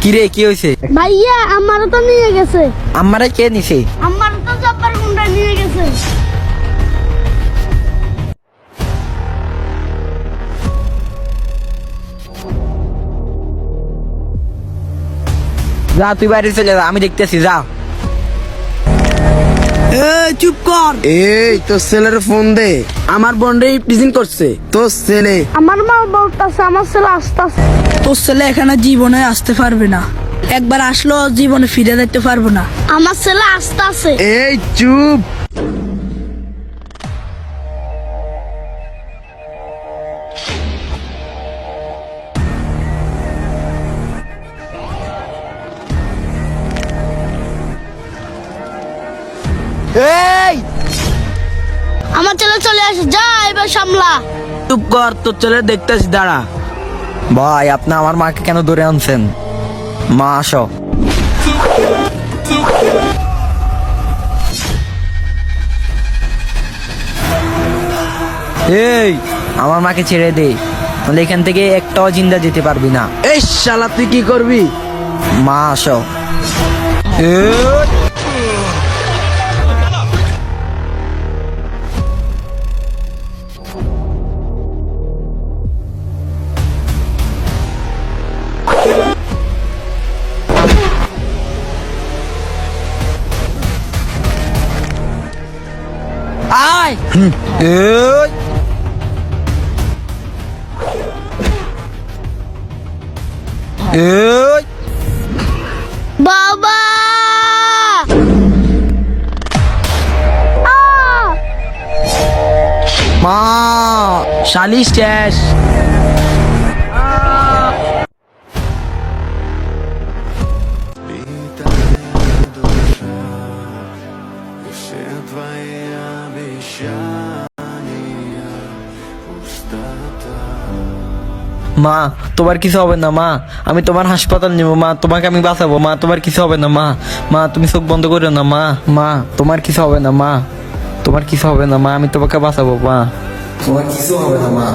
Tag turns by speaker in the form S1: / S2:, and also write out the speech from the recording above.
S1: কি রে, কি হয়েছে?
S2: ভাইয়া আমারও তো নিয়ে গেছে।
S1: আমারে কে নিছে?
S2: আমারও তো জব্বার গুন্ডা নিয়ে গেছে।
S1: যা তুই বাইরে চলে যা, আমি দেখতেছি, যা।
S3: চুপ কর।
S4: এই তোর ছেলের ফোন দে,
S3: আমার বোনরে প্রেজেন্ট করছে।
S4: তোর ছেলে।
S2: আমার মা বলতেছে আমার ছেলে আসতেছে।
S3: তোর ছেলে এখানে জীবনে আসতে পারবে না, একবার আসলো জীবনে ফিরে যেতে পারবো না।
S2: আমার ছেলে আসতেছে।
S4: এই চুপ।
S1: এই
S2: আমার ছেলে চলে আসে, যা এবার সামলা।
S3: চুপ কর, তোর ছেলে দেখতেছি, দাঁড়া।
S1: ভাই, আপনি আমার মাকে কেন ধরে আনছেন? মা আসো। এই, আমার মাকে ছেড়ে দে, নাহলে এখান থেকে একটাও জিন্দা যেতে পারবি না।
S4: এই শালা তুই কি করবি?
S1: মা আসো। আয়। এই এই
S2: বাবা
S1: মা,
S3: শালি শেষ।
S1: মা, তোমার কিছু হবে না মা, আমি তোমার হাসপাতাল নিব মা, তোমাকে আমি বাঁচাবো মা, তোমার কিছু হবে না মা। মা, তুমি চোখ বন্ধ করো না মা। মা, তোমার কিছু হবে না মা, তোমার কিছু হবে না মা, আমি তোমাকে বাঁচাবো মা, তোমার কিছু হবে না মা।